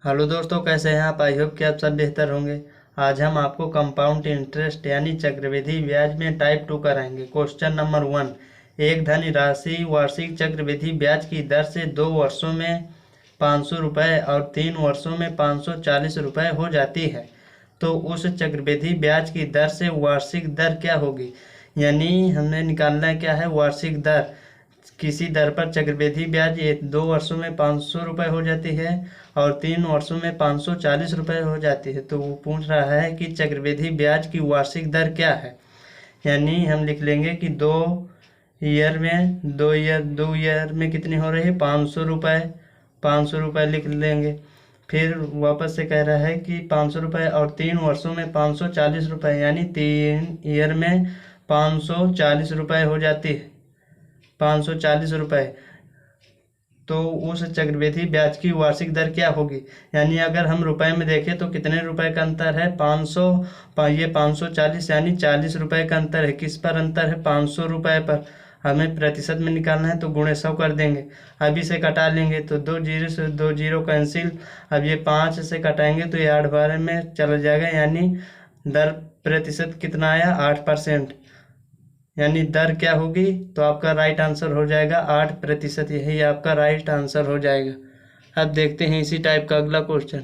Hello दोस्तों, कैसे हैं आप। आई होप कि आप सब बेहतर होंगे। आज हम आपको कंपाउंड इंटरेस्ट यानी चक्रवृद्धि ब्याज में टाइप 2 कराएंगे। क्वेश्चन नंबर 1, एक धन राशि वार्षिक चक्रवृद्धि ब्याज की दर से 2 वर्षों में 500 रुपये और 3 वर्षों में 540 रुपये हो जाती है, तो उस चक्रवृद्धि ब्याज की दर से वार्षिक दर क्या होगी। यानी हमें निकालना है क्या है वार्षिक दर। किसी दर पर चक्रवृद्धि ब्याज 2 वर्षों में 500 रुपये हो जाती है और 3 वर्षों में 540 रुपये हो जाती है, तो वो पूछ रहा है कि चक्रवृद्धि ब्याज की वार्षिक दर क्या है। यानी हम लिख लेंगे कि 2 ईयर में कितनी हो रही है 500 रुपये। 500 रुपये लिख लेंगे। फिर वापस से कह रहा है कि 500 रुपये और 3 वर्षों में 540 रुपये, यानी 3 ईयर में 540 रुपये हो जाती है। 540 रुपये, तो उस चक्रवृद्धि ब्याज की वार्षिक दर क्या होगी। यानी अगर हम रुपए में देखें तो कितने रुपए का अंतर है 500, ये 540 यानी 40 रुपये का अंतर है। किस पर अंतर है 500 रुपये पर। हमें प्रतिशत में निकालना है तो गुणे 100 कर देंगे। अब इसे कटा लेंगे तो 2 जीरो से 2 जीरो कैंसिल। अब ये 5 से कटाएंगे तो ये 8 12 में चला जाएगा, यानी दर प्रतिशत कितना आया 8%। यानी दर क्या होगी, तो आपका राइट आंसर हो जाएगा 8%। यही आपका राइट आंसर हो जाएगा। अब देखते हैं इसी टाइप का अगला क्वेश्चन।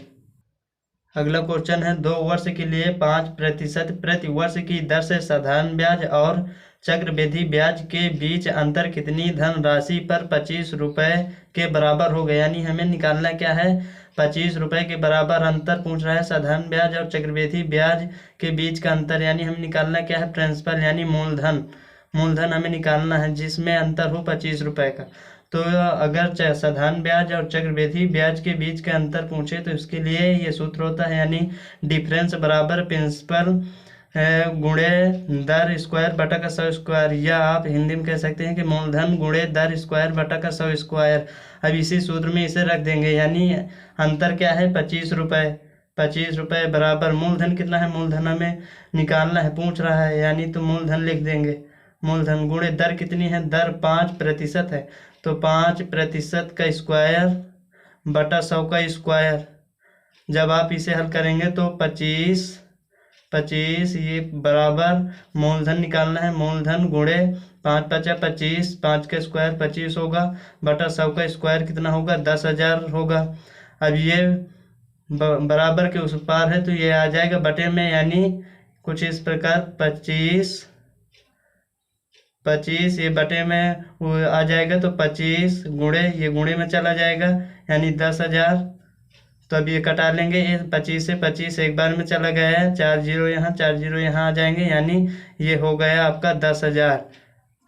अगला क्वेश्चन है 2 वर्ष के लिए 5% प्रति वर्ष की दर से साधारण ब्याज और चक्रवृद्धि ब्याज के बीच अंतर कितनी धन राशि पर 25 रुपये के बराबर होगा। यानी हमें निकालना क्या है 25 रुपये के बराबर अंतर पूछ रहा है। साधारण ब्याज और चक्रवृद्धि ब्याज के बीच का अंतर, यानी हमें निकालना क्या है प्रिंसिपल यानी मूलधन। मूलधन हमें निकालना है जिसमें अंतर हो 25 रुपये का। तो अगर साधारण ब्याज और चक्रवृद्धि ब्याज के बीच का अंतर पूछे तो इसके लिए ये सूत्र होता है, यानी डिफरेंस बराबर प्रिंसिपल गुणे दर स्क्वायर बटा का 100 स्क्वायर, या आप हिंदी में कह सकते हैं कि मूलधन गुणे दर स्क्वायर बटा का 100 स्क्वायर। अब इसी सूत्र में इसे रख देंगे, यानी अंतर क्या है 25 रुपये। 25 रुपये बराबर मूलधन कितना है, मूलधन हमें निकालना है पूछ रहा है, यानी तो मूलधन लिख देंगे। मूलधन गुणे दर कितनी है, दर 5% है, तो 5% का स्क्वायर बटा 100 का स्क्वायर। जब आप इसे हल करेंगे तो 25 ये बराबर मूलधन निकालना है, मूलधन गुणे 5 5 25, 5 का स्क्वायर 25 होगा बटा 100 का स्क्वायर कितना होगा 10,000 होगा। अब ये बराबर के उस पार है तो ये आ जाएगा बटे में, यानी कुछ इस प्रकार 25 ये बटे में वो आ जाएगा, तो 25 गुणे ये गुणे में चला जाएगा, यानी 10,000। तो अब ये कटा लेंगे, ये 25 से 25 एक बार में चला गया है, 4 जीरो यहाँ 4 जीरो यहाँ आ जाएंगे, यानी ये हो गया आपका 10,000।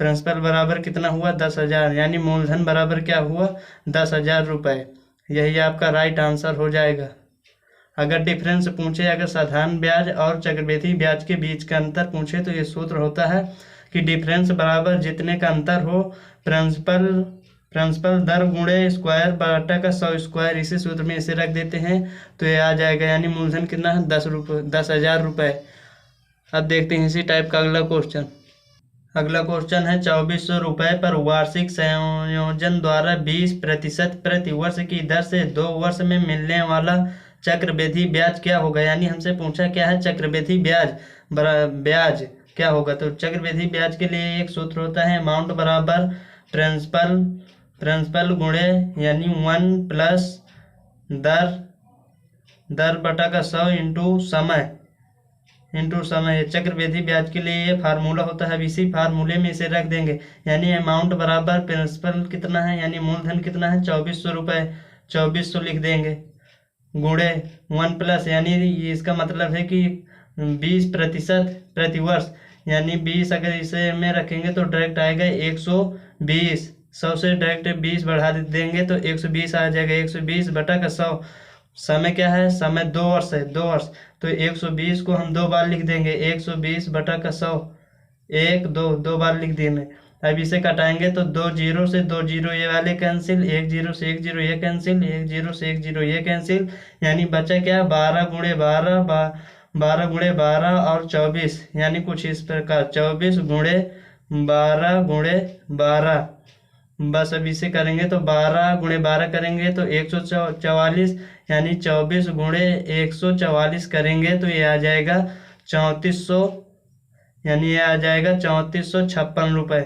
प्रिंसिपल बराबर कितना हुआ 10,000, यानी मूलधन बराबर क्या हुआ 10,000 रुपये। यही आपका राइट आंसर हो जाएगा। अगर डिफरेंस पूछे, अगर साधारण ब्याज और चक्रवृद्धि ब्याज के बीच का अंतर पूछे तो ये सूत्र होता है कि डिफरेंस बराबर जितने का अंतर हो प्रिंसिपल दर गुणे स्क्वायर बटा का 100 स्क्वायर। इसी सूत्र में इसे रख देते हैं तो ये आ जाएगा, यानी मूलधन कितना है 10,000 रुपये। अब देखते हैं इसी टाइप का अगला क्वेश्चन। अगला क्वेश्चन है 2400 रुपये पर वार्षिक संयोजन द्वारा 20% प्रति वर्ष की दर से 2 वर्ष में मिलने वाला चक्रवृद्धि ब्याज क्या होगा। यानी हमसे पूछा क्या है चक्रवृद्धि ब्याज क्या होगा। तो चक्रवृद्धि ब्याज के लिए एक सूत्र होता है, अमाउंट बराबर प्रिंसिपल गुणे यानी 1 प्लस दर बटा का 100 इंटू समय। चक्रवृद्धि ब्याज के लिए ये फार्मूला होता है। अब इसी फार्मूले में इसे रख देंगे, यानी अमाउंट बराबर प्रिंसिपल कितना है यानी मूलधन कितना है 2400 रुपये, 2400 लिख देंगे गुणे 1 प्लस, यानी इसका मतलब है कि 20% प्रति वर्ष, यानी 20 अगर इसे में रखेंगे तो डायरेक्ट आएगा 120। 100 से डायरेक्ट 20 बढ़ा देंगे तो 120 आ जाएगा, 120 बटा का 100। समय क्या है, समय 2 वर्ष है, 2 वर्ष, तो 120 को हम 2 बार लिख देंगे, 120 बटा का 100, 2 बार लिख देंगे। अब इसे कटाएंगे तो 2 जीरो से 2 जीरो ये वाले कैंसिल, 1 जीरो से 1 जीरो ये कैंसिल, 1 जीरो से 1 जीरो ये कैंसिल, यानी बचा क्या 12 गुणे 12 12 गुणे 12 और 24, यानी कुछ इस प्रकार 24 गुणे 12 गुणे 12 बस अब इसे करेंगे तो 12 गुणे 12 करेंगे तो 144, यानी 24 गुणे 144 करेंगे तो ये आ जाएगा 3400, यानी ये आ जाएगा 3456 रुपये,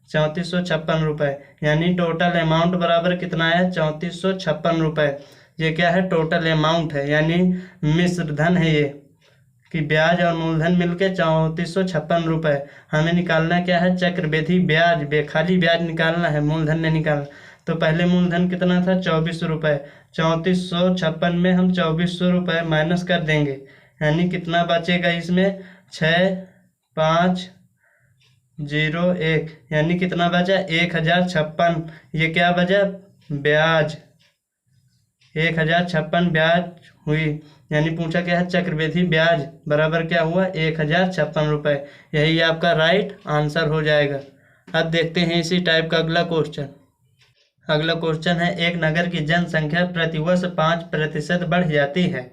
3456 रुपये। यानी टोटल अमाउंट बराबर कितना है, 3456 रुपये। ये क्या है, टोटल अमाउंट है, यानी मिश्र धन है ये, कि ब्याज और मूलधन मिलके 3456 रुपये। हमें निकालना क्या है, चक्रवृद्धि ब्याज, खाली ब्याज निकालना है, मूलधन नहीं निकालना। तो पहले मूलधन कितना था, 24 रुपये। 3456 में हम 2400 रुपये माइनस कर देंगे, यानी कितना बचेगा इसमें, 6501, यानी कितना बचा, 1056। ये क्या बचा, ब्याज, 1056 ब्याज हुई। यानी पूछा क्या है, चक्रवृद्धि ब्याज बराबर क्या हुआ, 1056 रुपये। यही आपका राइट आंसर हो जाएगा। अब देखते हैं इसी टाइप का अगला क्वेश्चन। अगला क्वेश्चन है, एक नगर की जनसंख्या प्रतिवर्ष 5% बढ़ जाती है।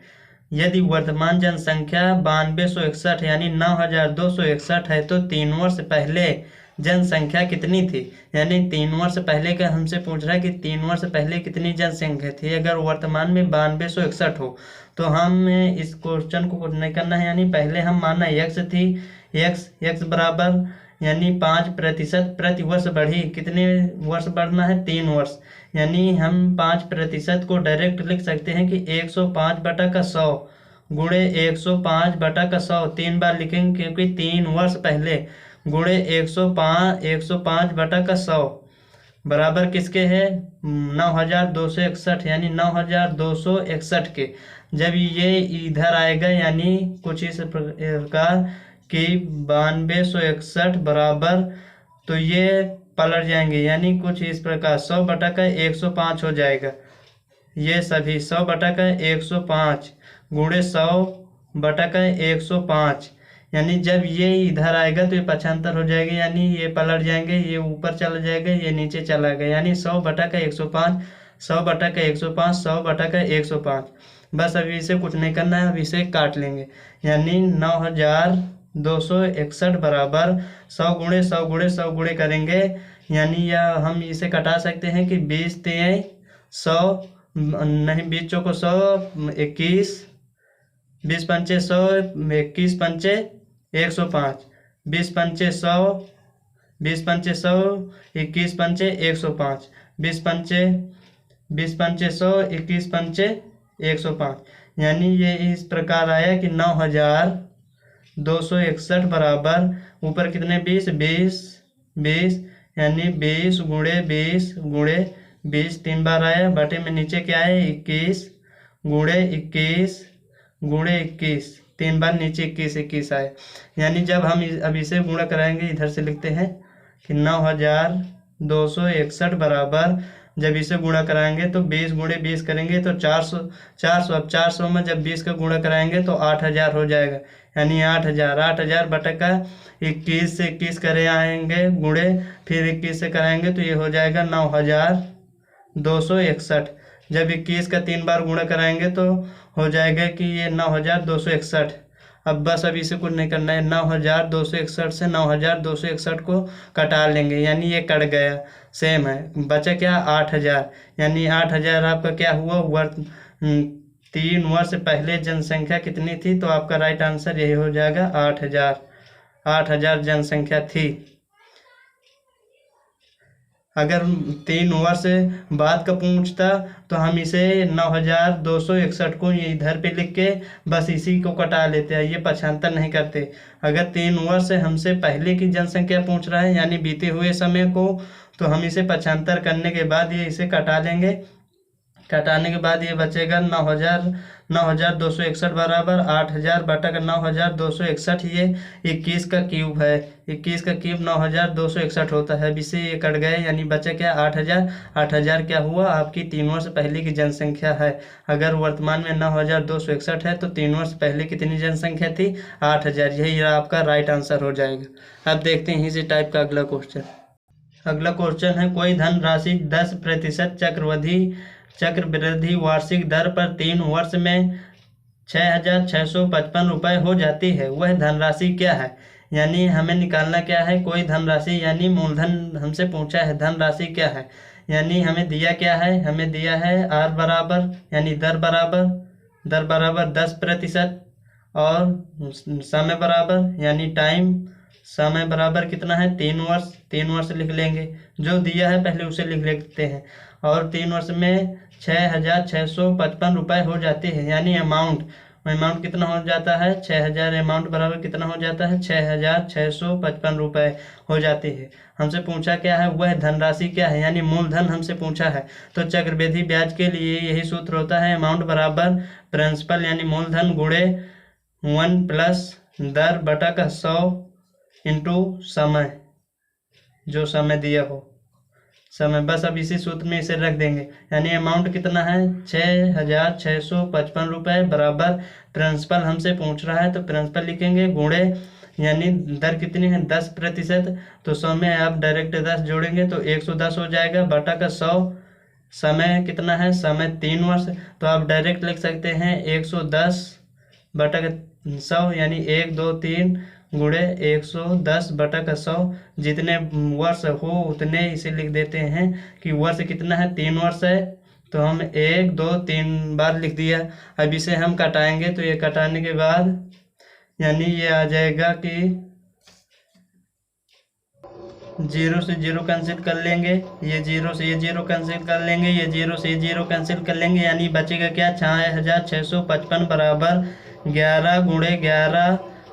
यदि वर्तमान जनसंख्या 9261 यानी 9261 है तो 3 वर्ष पहले जनसंख्या कितनी थी। यानी 3 वर्ष पहले का हमसे पूछ रहा है कि 3 वर्ष पहले कितनी जनसंख्या थी। अगर वर्तमान में 9261 हो तो हम इस क्वेश्चन को कुछ नहीं करना है, यानी पहले हम मानना x थी, x बराबर यानी 5% प्रति वर्ष बढ़ी। कितने वर्ष बढ़ना है, 3 वर्ष। यानी हम 5% को डायरेक्ट लिख सकते हैं कि 105/100 गुणे 105/100, 3 बार लिखेंगे क्योंकि 3 वर्ष पहले, गुणे 105/100 बराबर किसके है, 9261, यानी 9261 के। जब ये इधर आएगा यानी कुछ इस प्रकार कि 9261 बराबर, तो ये पलट जाएंगे, यानी कुछ इस प्रकार 100/105 हो जाएगा। ये सभी 100/105 गुणे 100/105, यानी जब ये इधर आएगा तो ये 75 हो जाएगा, यानी ये पलट जाएंगे, ये ऊपर चला जाएगा, ये नीचे चला गया, यानी 100/105, 100/105, 100/105। बस अभी इसे कुछ नहीं करना है, अब इसे काट लेंगे। यानी 9261 बराबर 100 गुणे 100 गुणे 100 गुणे करेंगे, यानी यह हम इसे कटा सकते हैं कि 20 3 100 नहीं, 20 चौको 100, 21 20 पंचे 100, 21 पंचे 105, 20 पंचे 100, 20 पंचे 100, 21 पंचे 105, 20 पंचे 100, 21 पंचे 105। यानी ये इस प्रकार आया कि 9261 बराबर ऊपर कितने 20 यानी 20 गुणे 20 गुणे 20 3 बार आया, बटे में नीचे क्या है 21 गुणे 21 गुणे 21, 3 बार नीचे 21 आए। यानी जब हम अब इसे गुणा कराएंगे, इधर से लिखते हैं कि 9261 बराबर, जब इसे गुणा कराएंगे तो 20 गुणे 20 करेंगे तो 400। अब 400 में जब 20 का गुणा कराएंगे तो 8000 हो जाएगा, यानी 8000 बटा 21 से 21 करे आएंगे गुणे, फिर 21 से कराएंगे तो ये हो जाएगा 9261। जब 21 का 3 बार गुणा कराएंगे तो हो जाएगा कि ये 9261। अब बस अभी इसे कुछ नहीं करना है, 9261 से 9261 को कटा लेंगे, यानी ये कट गया, सेम है, बचा क्या 8000। यानी 8000 आपका क्या हुआ, 3 वर्ष पहले जनसंख्या कितनी थी, तो आपका राइट आंसर यही हो जाएगा 8000 जनसंख्या थी। अगर 3 वर्ष बाद का पूछता तो हम इसे 9261 को इधर पे लिख के बस इसी को कटा लेते हैं, ये 75 नहीं करते। अगर 3 वर्ष हमसे पहले की जनसंख्या पूछ रहा है, यानी बीते हुए समय को, तो हम इसे 75 करने के बाद ये इसे कटा लेंगे। कटाने के बाद ये बचेगा 9261 बराबर 8000 बटा 9261, ये 21 का क्यूब है, 21 का क्यूब 9261 होता है। अब इसे ये कट गए, यानी बचा क्या 8000 क्या हुआ, आपकी 3 वर्ष पहले की जनसंख्या है। अगर वर्तमान में 9261 है तो 3 वर्ष पहले कितनी जनसंख्या थी, 8000। यही आपका राइट आंसर हो जाएगा। अब देखते हैं इसी टाइप का अगला क्वेश्चन। अगला क्वेश्चन है, कोई धनराशि 10% चक्रवृद्धि वार्षिक दर पर 3 वर्ष में 6655 रुपये हो जाती है, वह धनराशि क्या है। यानी हमें निकालना क्या है, कोई धनराशि यानी मूलधन हमसे पूछा है, धनराशि क्या है, यानी हमें दिया क्या है, हमें दिया है आर बराबर यानी दर बराबर 10% और समय बराबर यानी टाइम, समय बराबर कितना है 3 वर्ष, 3 वर्ष लिख लेंगे, जो दिया है पहले उसे लिख लेते हैं। और 3 वर्ष में 6,655 रुपये हो जाते हैं, यानी अमाउंट कितना हो जाता है 6,000, अमाउंट बराबर कितना हो जाता है 6,655 रुपये हो जाते हैं। हमसे पूछा क्या है, वह धनराशि क्या है, यानी मूलधन हमसे पूछा है। तो चक्रवृद्धि ब्याज के लिए यही सूत्र होता है, अमाउंट बराबर प्रिंसिपल यानी मूलधन गुणे 1 प्लस दर बटा का 100 इंटू समय, जो समय दिया हो समय, बस अब इसी सूत्र में इसे रख देंगे। यानी अमाउंट कितना है 6,655 रुपये बराबर प्रिंसिपल हमसे पूछ रहा है तो प्रिंसिपल लिखेंगे गुणे यानी दर कितनी है 10%, तो 100 में आप डायरेक्ट 10 जोड़ेंगे तो 110 हो जाएगा बटा का 100, समय कितना है समय 3 वर्ष, तो आप डायरेक्ट लिख सकते हैं 110 बटा का 100 यानी 1 2 3 गुणे 110 बटा का 100, जितने वर्ष हो उतने इसे लिख देते हैं कि वर्ष कितना है 3 वर्ष है, तो हम 1 2 3 बार लिख दिया। अब इसे हम कटाएंगे तो ये कटाने के बाद यानी ये आ जाएगा कि 0 से 0 कैंसिल कर लेंगे, ये 0 से ये 0 कैंसिल कर लेंगे, ये 0 से ये 0 कैंसिल कर लेंगे, यानी बचेगा क्या 6,655 बराबर 11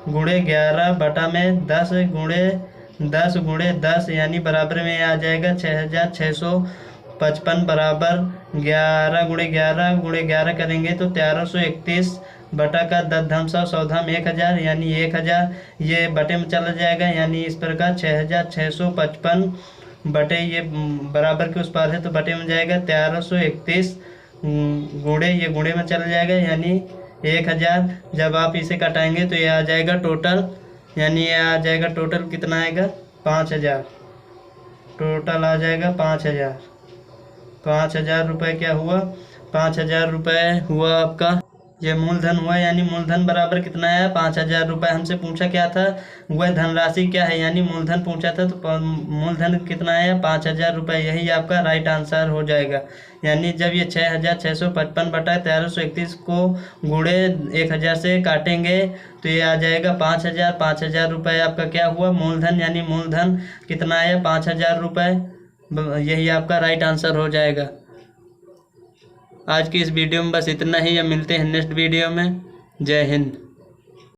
गुणे 11 बटा में 10 गुणे 10 यानी बराबर में आ जाएगा 6,655 बराबर 11 गुणे 11 करेंगे तो 1331 बटा का 10 धम 100 100 धम 1000 यानी 1000, ये बटे में चला जाएगा, यानी इस प्रकार 6,655 बटे ये बराबर के उस पार है तो बटे में जाएगा 1331 गुणे ये गुणे में चला जाएगा यानी 1000। जब आप इसे कटाएंगे तो ये आ जाएगा टोटल, यानी ये आ जाएगा टोटल कितना आएगा 5,000, टोटल आ जाएगा 5,000 रुपये क्या हुआ 5,000 रुपये हुआ आपका, ये मूलधन हुआ, यानी मूलधन बराबर कितना है 5,000 रुपये। हमसे पूछा क्या था, वह धनराशि क्या है, यानी मूलधन पूछा था तो मूलधन कितना है 5,000 रुपये, यही आपका राइट आंसर हो जाएगा। यानी जब ये 6,655 बटा 1331 को गुणे 1000 से काटेंगे तो ये आ जाएगा 5,000 रुपये आपका क्या हुआ मूलधन, यानी मूलधन कितना आया 5,000 रुपये, यही आपका राइट आंसर हो जाएगा। आज की इस वीडियो में बस इतना ही, अब मिलते हैं नेक्स्ट वीडियो में। जय हिंद।